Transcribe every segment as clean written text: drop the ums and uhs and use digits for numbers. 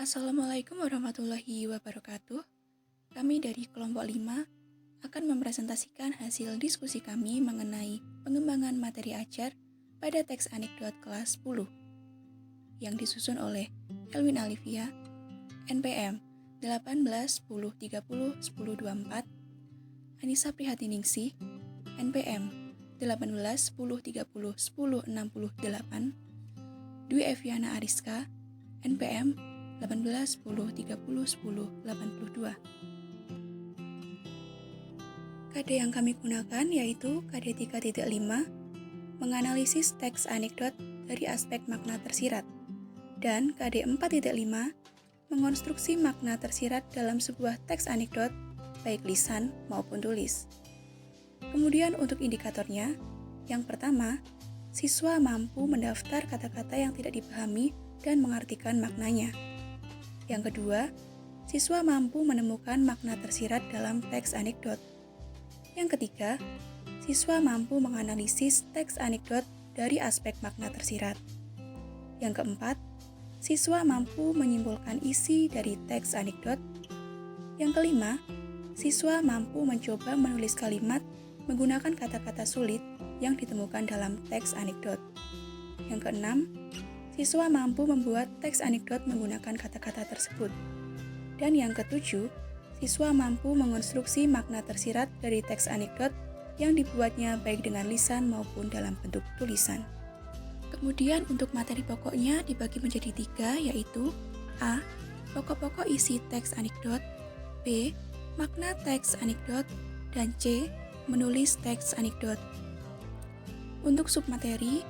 Assalamualaikum warahmatullahi wabarakatuh. Kami dari kelompok 5 akan mempresentasikan hasil diskusi kami mengenai pengembangan materi ajar pada teks anekdot kelas 10 yang disusun oleh Elwin Alivia, NPM 18 10 30 10 24, Anissa Prihatiningsih, NPM 18 10 30 10 68, Dwi Eviana Ariska, NPM 18 10 30 10 82. KD yang kami gunakan yaitu KD 3.5, menganalisis teks anekdot dari aspek makna tersirat, dan KD 4.5, mengonstruksi makna tersirat dalam sebuah teks anekdot, baik lisan maupun tulis. Kemudian untuk indikatornya, yang pertama, siswa mampu mendaftar kata-kata yang tidak dipahami dan mengartikan maknanya. Yang kedua, siswa mampu menemukan makna tersirat dalam teks anekdot. Yang ketiga, siswa mampu menganalisis teks anekdot dari aspek makna tersirat. Yang keempat, siswa mampu menyimpulkan isi dari teks anekdot. Yang kelima, siswa mampu mencoba menulis kalimat menggunakan kata-kata sulit yang ditemukan dalam teks anekdot. Yang keenam, siswa mampu membuat teks anekdot menggunakan kata-kata tersebut. Dan yang ketujuh, siswa mampu mengonstruksi makna tersirat dari teks anekdot yang dibuatnya baik dengan lisan maupun dalam bentuk tulisan. Kemudian untuk materi pokoknya dibagi menjadi 3, yaitu A. Pokok-pokok isi teks anekdot, B. Makna teks anekdot, dan C. Menulis teks anekdot. Untuk submateri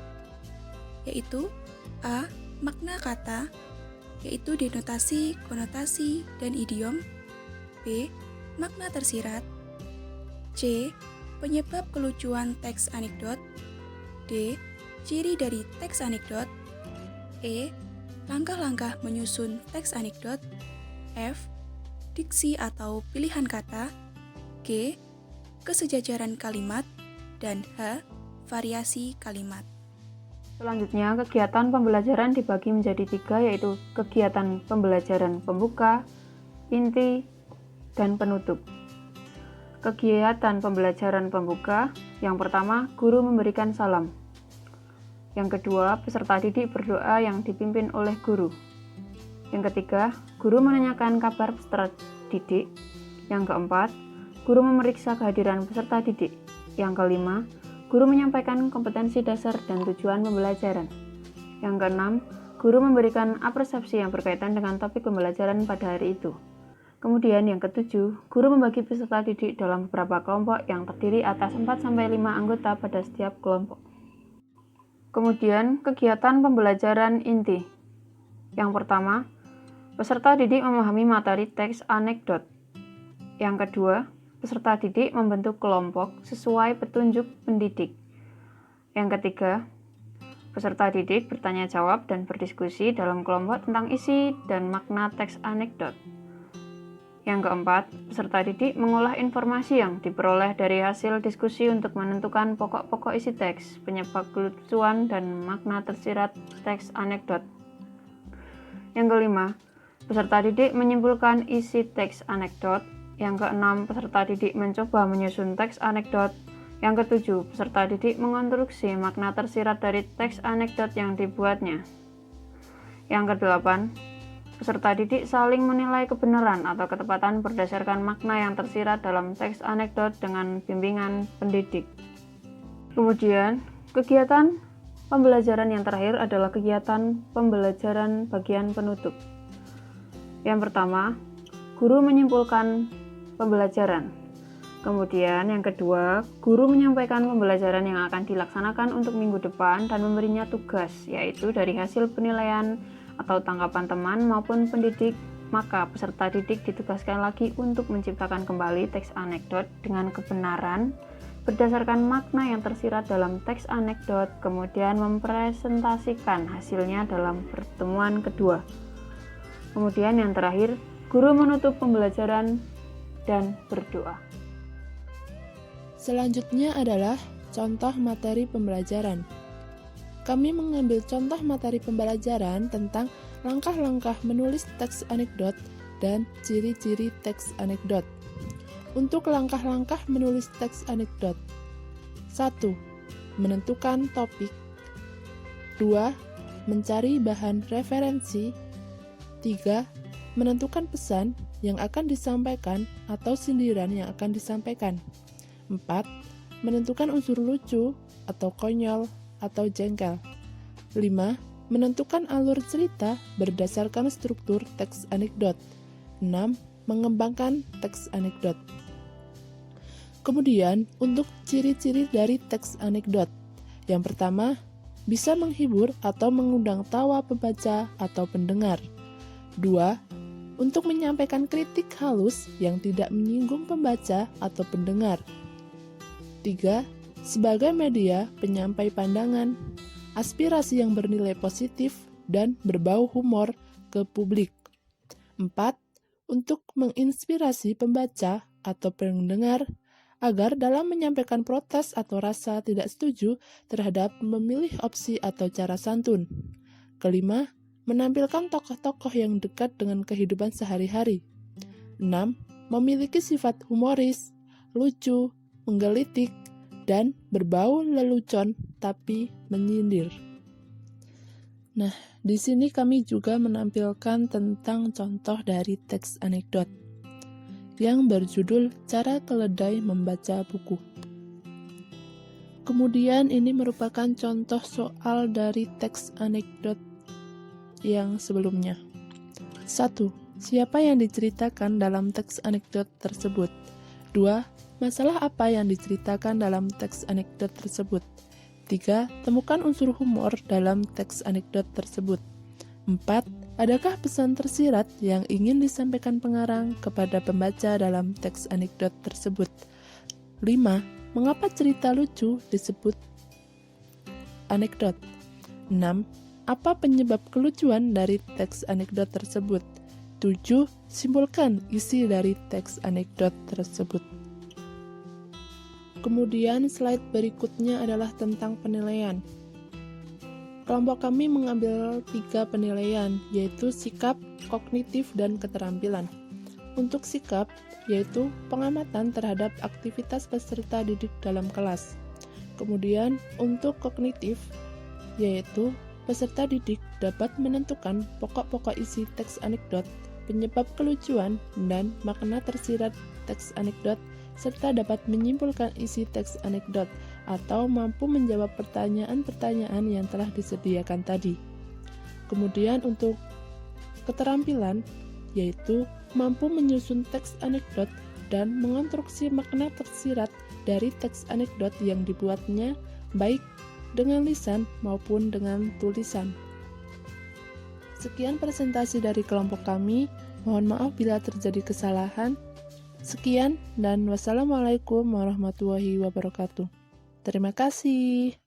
yaitu A. Makna kata, yaitu denotasi, konotasi, dan idiom. B. Makna tersirat. C. Penyebab kelucuan teks anekdot. D. Ciri dari teks anekdot. E. Langkah-langkah menyusun teks anekdot. F. Diksi atau pilihan kata. G. Kesejajaran kalimat. Dan H. Variasi kalimat. Selanjutnya, kegiatan pembelajaran dibagi menjadi 3, yaitu kegiatan pembelajaran pembuka, inti, dan penutup. Kegiatan pembelajaran pembuka, yang pertama, guru memberikan salam. Yang kedua, peserta didik berdoa yang dipimpin oleh guru. Yang ketiga, guru menanyakan kabar peserta didik. Yang keempat, guru memeriksa kehadiran peserta didik. Yang kelima, guru menyampaikan kompetensi dasar dan tujuan pembelajaran. Yang keenam, guru memberikan apresiasi yang berkaitan dengan topik pembelajaran pada hari itu. Kemudian yang ketujuh, guru membagi peserta didik dalam beberapa kelompok yang terdiri atas 4-5 anggota pada setiap kelompok. Kemudian kegiatan pembelajaran inti. Yang pertama, peserta didik memahami materi teks anekdot. Yang kedua, peserta didik membentuk kelompok sesuai petunjuk pendidik. Yang ketiga, peserta didik bertanya jawab dan berdiskusi dalam kelompok tentang isi dan makna teks anekdot. Yang keempat, peserta didik mengolah informasi yang diperoleh dari hasil diskusi untuk menentukan pokok-pokok isi teks, penyebab kelucuan dan makna tersirat teks anekdot. Yang kelima, peserta didik menyimpulkan isi teks anekdot. Yang keenam, peserta didik mencoba menyusun teks anekdot. Yang ketujuh, peserta didik mengonstruksi makna tersirat dari teks anekdot yang dibuatnya. Yang kedelapan, peserta didik saling menilai kebenaran atau ketepatan berdasarkan makna yang tersirat dalam teks anekdot dengan bimbingan pendidik. Kemudian, kegiatan pembelajaran yang terakhir adalah kegiatan pembelajaran bagian penutup. Yang pertama, guru menyimpulkan pembelajaran. Kemudian yang kedua, guru menyampaikan pembelajaran yang akan dilaksanakan untuk minggu depan dan memberinya tugas, yaitu dari hasil penilaian atau tanggapan teman maupun pendidik, maka peserta didik ditugaskan lagi untuk menciptakan kembali teks anekdot dengan kebenaran berdasarkan makna yang tersirat dalam teks anekdot, kemudian mempresentasikan hasilnya dalam pertemuan kedua. Kemudian yang terakhir, guru menutup pembelajaran dan berdoa. Selanjutnya adalah contoh materi pembelajaran. Kami mengambil contoh materi pembelajaran tentang langkah-langkah menulis teks anekdot dan ciri-ciri teks anekdot. Untuk langkah-langkah menulis teks anekdot. 1. Menentukan topik. 2. Mencari bahan referensi. 3. Menentukan pesan yang akan disampaikan atau sindiran yang akan disampaikan. 4. Menentukan unsur lucu atau konyol atau jengkel. 5. Menentukan alur cerita berdasarkan struktur teks anekdot. 6. Mengembangkan teks anekdot. Kemudian, untuk ciri-ciri dari teks anekdot. Yang pertama, bisa menghibur atau mengundang tawa pembaca atau pendengar. 2. Untuk menyampaikan kritik halus yang tidak menyinggung pembaca atau pendengar. 3. Sebagai media penyampai pandangan, aspirasi yang bernilai positif dan berbau humor ke publik. 4. Untuk menginspirasi pembaca atau pendengar agar dalam menyampaikan protes atau rasa tidak setuju terhadap memilih opsi atau cara santun. Kelima, menampilkan tokoh-tokoh yang dekat dengan kehidupan sehari-hari. 6. Memiliki sifat humoris, lucu, menggelitik, dan berbau lelucon tapi menyindir. Nah, di sini kami juga menampilkan tentang contoh dari teks anekdot yang berjudul Cara Keledai Membaca Buku. Kemudian ini merupakan contoh soal dari teks anekdot yang sebelumnya. 1. Siapa yang diceritakan dalam teks anekdot tersebut? 2. Masalah apa yang diceritakan dalam teks anekdot tersebut? 3. Temukan unsur humor dalam teks anekdot tersebut. 4. Adakah pesan tersirat yang ingin disampaikan pengarang kepada pembaca dalam teks anekdot tersebut? 5. Mengapa cerita lucu disebut anekdot? 6. Apa penyebab kelucuan dari teks anekdot tersebut? 7. Simpulkan isi dari teks anekdot tersebut. Kemudian slide berikutnya adalah tentang penilaian. Kelompok kami mengambil 3 penilaian, yaitu sikap, kognitif, dan keterampilan. Untuk sikap, yaitu pengamatan terhadap aktivitas peserta didik dalam kelas. Kemudian, untuk kognitif, yaitu peserta didik dapat menentukan pokok-pokok isi teks anekdot, penyebab kelucuan, dan makna tersirat teks anekdot, serta dapat menyimpulkan isi teks anekdot atau mampu menjawab pertanyaan-pertanyaan yang telah disediakan tadi. Kemudian untuk keterampilan, yaitu mampu menyusun teks anekdot dan mengonstruksi makna tersirat dari teks anekdot yang dibuatnya, baik dengan lisan maupun dengan tulisan. Sekian presentasi dari kelompok kami. Mohon maaf bila terjadi kesalahan. Sekian dan wassalamualaikum warahmatullahi wabarakatuh. Terima kasih.